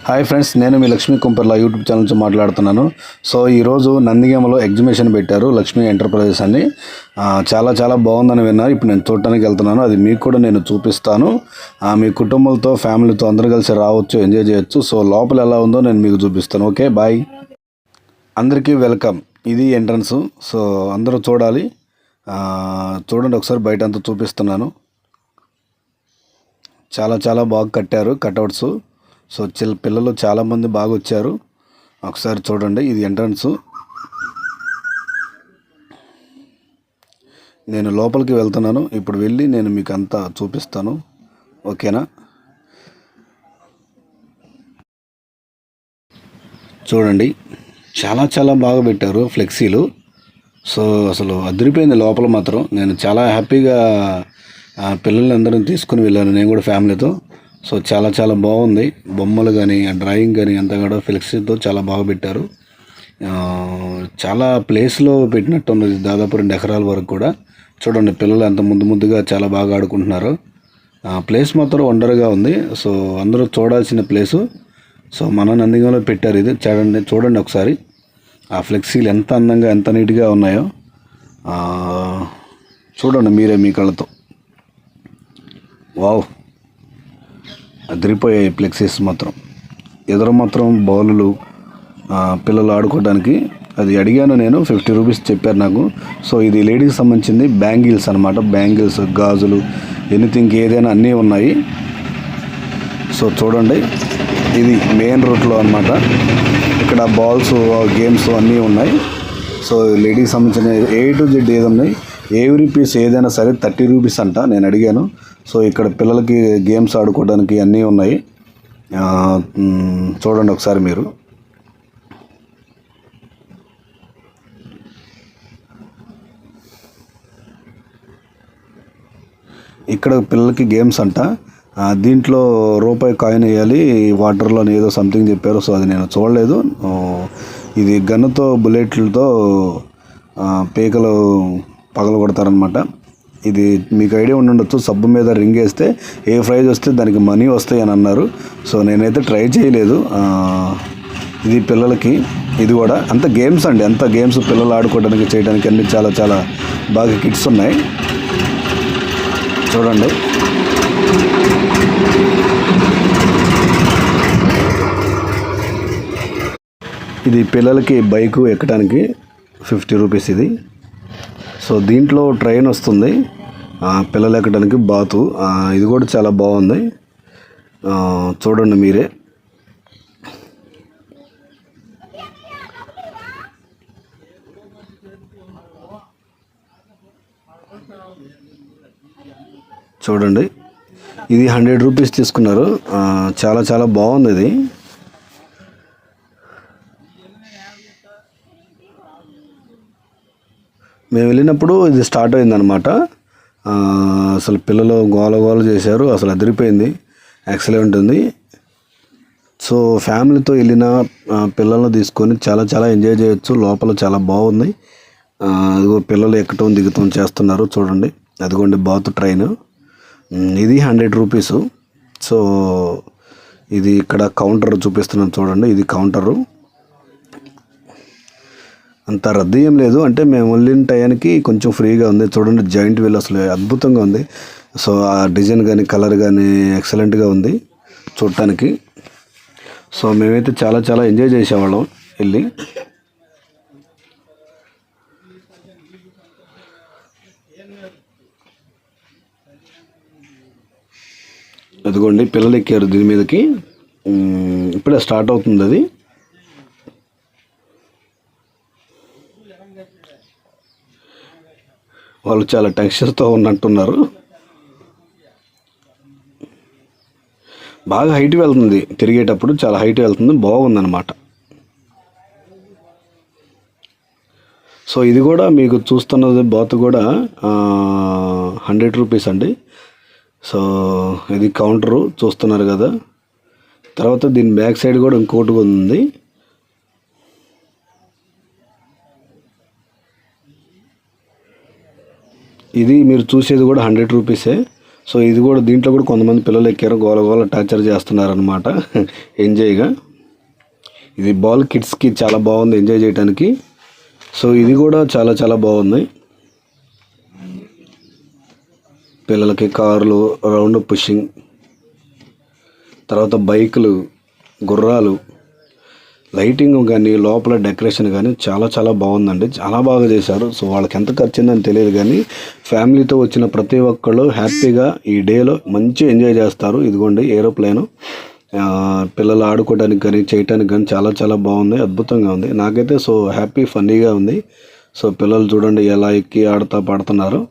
Hi friends, నేను మీ Lakshmi కుంపర్ల YouTube channel నుంచి మాట్లాడుతున్నాను. సో ఈరోజు నందిగామలో ఎగ్జిబిషన్ పెట్టారు, లక్ష్మీ ఎంటర్ప్రైజెస్ అని. చాలా చాలా బాగుందని విన్నారు. ఇప్పుడు నేను చూడటానికి వెళ్తున్నాను. అది మీకు కూడా నేను చూపిస్తాను. మీ కుటుంబాలతో ఫ్యామిలీతో అందరూ కలిసి రావచ్చు, ఎంజాయ్ చేయొచ్చు. సో లోపల ఎలా ఉందో నేను మీకు చూపిస్తాను. Okay, bye. అందరికీ వెల్కమ్. ఇది ఎంట్రన్స్. సో అందరూ చూడాలి. చూడండి ఒకసారి, బయట అంతా చూపిస్తున్నాను. చాలా చాలా బాగా కట్టారు కట్అవుట్స్. సో పిల్లలు చాలామంది బాగా వచ్చారు. ఒకసారి చూడండి, ఇది ఎంట్రన్స్. నేను లోపలికి వెళ్తున్నాను. ఇప్పుడు వెళ్ళి నేను మీకు అంతా చూపిస్తాను. ఓకేనా? చూడండి, చాలా చాలా బాగా పెట్టారు ఫ్లెక్సీలు. సో అసలు అదిరిపోయింది లోపల మాత్రం. నేను చాలా హ్యాపీగా పిల్లల్ని అందరం తీసుకుని వెళ్ళాను, నేను కూడా ఫ్యామిలీతో. సో చాలా చాలా బాగుంది. బొమ్మలు కానీ, డ్రాయింగ్ కానీ అంతా కూడా ఫ్లెక్సీతో చాలా బాగా పెట్టారు. చాలా ప్లేస్లో పెట్టినట్టు ఉన్నది, దాదాపు 2 ఎకరాల వరకు కూడా. చూడండి, పిల్లలు ఎంత ముద్దుగా చాలా బాగా ఆడుకుంటున్నారు. ప్లేస్ మాత్రం వండర్గా ఉంది. సో అందరూ చూడాల్సిన ప్లేసు. సో మన నందిగామలో పెట్టారు ఇది. చూడండి ఒకసారి ఆ ఫ్లెక్సీలు ఎంత అందంగా, ఎంత నీట్గా ఉన్నాయో. చూడండి మీరే మీ కళ్ళతో. వావ్, అదిరిపోయాయి ఫ్లెక్సీస్ మాత్రం. ఎదురు మాత్రం బౌలులు, పిల్లలు ఆడుకోవడానికి. అది అడిగాను నేను, 50 రూపీస్ చెప్పారు నాకు. సో ఇది లేడీకి సంబంధించింది బ్యాంగిల్స్ అనమాట. బ్యాంగిల్స్, గాజులు, ఎనీథింగ్ ఏదైనా అన్నీ ఉన్నాయి. సో చూడండి, ఇది మెయిన్ రూట్లో అనమాట. ఇక్కడ బాల్స్, గేమ్స్ అన్నీ ఉన్నాయి. సో లేడీకి సంబంధించిన A to Z ఏది ఉన్నాయి. ఎవ్రీ పీస్ ఏదైనా సరే 30 రూపీస్ అంట. నేను అడిగాను. సో ఇక్కడ పిల్లలకి గేమ్స్ ఆడుకోవడానికి అన్నీ ఉన్నాయి. చూడండి ఒకసారి మీరు. ఇక్కడ పిల్లలకి గేమ్స్ అంట. దీంట్లో రూపాయి కాయిన్ వేయాలి, వాటర్లో ఏదో సంథింగ్ చెప్పారు. సో అది నేను చూడలేదు. ఇది గన్నుతో, బుల్లెట్లతో పీకలు పగలు కొడతారనమాట. ఇది మీకు ఐడియా ఉండొచ్చు. సబ్బు మీద రింగ్ వేస్తే ఏ ప్రైజ్ వస్తే దానికి మనీ వస్తాయి అని అన్నారు. సో నేనైతే ట్రై చేయలేదు. ఇది పిల్లలకి, ఇది కూడా అంత గేమ్స్ అండి. అంత గేమ్స్ పిల్లలు ఆడుకోవడానికి, చేయడానికి అన్ని చాలా చాలా బాగా కిట్స్ ఉన్నాయి. చూడండి, ఇది పిల్లలకి బైకు ఎక్కడానికి 50 రూపీస్ ఇది. సో దీంట్లో ట్రైన్ వస్తుంది, పిల్లలు ఎక్కడానికి బాతు. ఇది కూడా చాలా బాగుంది. చూడండి మీరే. చూడండి, ఇది 100 రూపీస్ తీసుకున్నారు. చాలా చాలా బాగుంది ఇది. మేము వెళ్ళినప్పుడు ఇది స్టార్ట్ అయిందనమాట. అసలు పిల్లలు గోల చేశారు. అసలు అదిరిపోయింది, ఎక్సలెంట్ ఉంది. సో ఫ్యామిలీతో వెళ్ళిన పిల్లలను తీసుకొని చాలా చాలా ఎంజాయ్ చేయొచ్చు. లోపల చాలా బాగుంది. అదిగో పిల్లలు ఎక్కటం దిగుతాం చేస్తున్నారు. చూడండి, అదిగోండి బాతు ట్రైన్. ఇది 100 రూపీసు. సో ఇది ఇక్కడ కౌంటర్ చూపిస్తున్నాను చూడండి. ఇది కౌంటరు. అంత రద్దీ ఏం లేదు, అంటే మేము వెళ్ళిన టయానికి కొంచెం ఫ్రీగా ఉంది. చూడండి, జాయింట్ వీల్ అసలు అద్భుతంగా ఉంది. సో ఆ డిజైన్ కానీ, కలర్ కానీ ఎక్సలెంట్గా ఉంది చూడటానికి. సో మేమైతే చాలా చాలా ఎంజాయ్ చేసేవాళ్ళం వెళ్ళి. అదిగోండి పిల్లలు ఎక్కారు దీని మీదకి. ఇప్పుడే స్టార్ట్ అవుతుంది అది. వాళ్ళు చాలా టెన్షన్తో ఉన్నట్టున్నారు. బాగా హైట్ వెళ్తుంది, తిరిగేటప్పుడు చాలా హైట్ వెళ్తుంది, బాగుందన్నమాట. సో ఇది కూడా మీకు చూస్తున్నది బాత్ కూడా 100 రూపీస్ అండి. సో ఇది కౌంటరు చూస్తున్నారు కదా. తర్వాత దీని బ్యాక్ సైడ్ కూడా ఇంకోటి ఉంది. ఇది మీరు చూసేది కూడా 100 రూపీసే. సో ఇది కూడా దీంట్లో కూడా కొంతమంది పిల్లలు ఎక్కారు, గోల గోల టార్చర్ చేస్తున్నారనమాట ఎంజాయ్గా. ఇది బాల్ కిడ్స్కి చాలా బాగుంది ఎంజాయ్ చేయడానికి. సో ఇది కూడా చాలా చాలా బాగుంది. పిల్లలకి కార్లు, రౌండ్ పుషింగ్, తర్వాత బైకులు, గుర్రాలు, లైటింగ్ కానీ లోపల డెకరేషన్ కానీ చాలా చాలా బాగుందండి. చాలా బాగా చేశారు. సో వాళ్ళకి ఎంత ఖర్చు అయిందని తెలియదు కానీ ఫ్యామిలీతో వచ్చిన ప్రతి ఒక్కళ్ళు హ్యాపీగా ఈ డేలో మంచి ఎంజాయ్ చేస్తారు. ఇదిగోండి ఏరోప్లేను, పిల్లలు ఆడుకోవడానికి కానీ చేయటానికి కానీ చాలా చాలా బాగుంది, అద్భుతంగా ఉంది. నాకైతే సో హ్యాపీ ఫన్నీగా ఉంది. సో పిల్లలు చూడండి ఎలా ఎక్కి ఆడుతూ పాడుతున్నారు.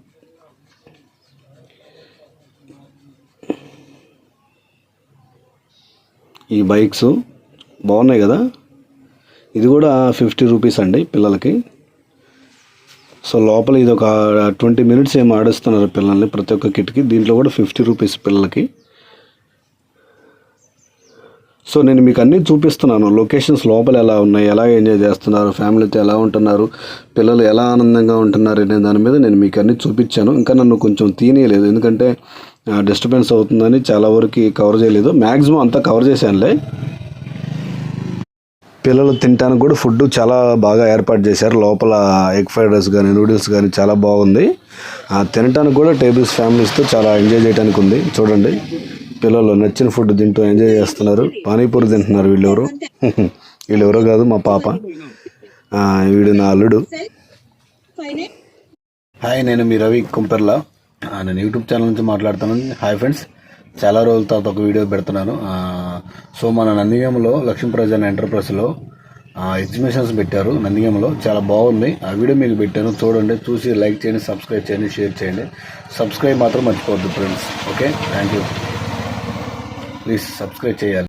ఈ బైక్స్ బాగున్నాయి కదా. ఇది కూడా 50 రూపీస్ అండి పిల్లలకి. సో లోపల ఇది ఒక 20 మినిట్స్ ఏమో ఆడిస్తున్నారు పిల్లల్ని ప్రతి ఒక్క కిట్కి. దీంట్లో కూడా 50 రూపీస్ పిల్లలకి. సో నేను మీకు అన్నీ చూపిస్తున్నాను, లొకేషన్స్ లోపల ఎలా ఉన్నాయి, ఎలా ఎంజాయ్ చేస్తున్నారు, ఫ్యామిలీతో ఎలా ఉంటున్నారు, పిల్లలు ఎలా ఆనందంగా ఉంటున్నారు అనే దాని మీద నేను మీకు అన్నీ చూపించాను. ఇంకా నన్ను కొంచెం తీయలేదు, ఎందుకంటే డిస్టర్బెన్స్ అవుతుందని చాలా వరకు కవర్ చేయలేదు. మ్యాక్సిమం అంతా కవర్ చేశానులే. పిల్లలు తినడానికి కూడా ఫుడ్ చాలా బాగా ఏర్పాటు చేశారు. లోపల ఎగ్ ఫ్రైడ్ రైస్ కానీ నూడిల్స్ కానీ చాలా బాగుంది. తినడానికి కూడా టేబుల్స్ ఫ్యామిలీస్తో చాలా ఎంజాయ్ చేయడానికి ఉంది. చూడండి పిల్లలు నచ్చిన ఫుడ్ తింటూ ఎంజాయ్ చేస్తున్నారు. పానీపూరి తింటున్నారు వీళ్ళెవరో కాదు, మా పాప. వీడు నా అల్లుడు. హాయ్, నేను మీ రవి కుంపెర్ల. నేను యూట్యూబ్ ఛానల్ నుంచి మాట్లాడుతాను. హాయ్ ఫ్రెండ్స్, చాలా రోజుల తర్వాత ఒక వీడియో పెడుతున్నాను. సో మన నందిగామలో లక్ష్మీప్రజన్ ఎంటర్ప్రైజ్లో ఎగ్జిబిషన్స్ పెట్టారు. నందిగామలో చాలా బాగుంది. ఆ వీడియో మీకు పెట్టాను, చూడండి. చూసి లైక్ చేయండి, సబ్స్క్రైబ్ చేయండి, షేర్ చేయండి. సబ్స్క్రైబ్ మాత్రం మర్చిపోవద్దు friends. Okay, thank you. Please subscribe చేయాలి.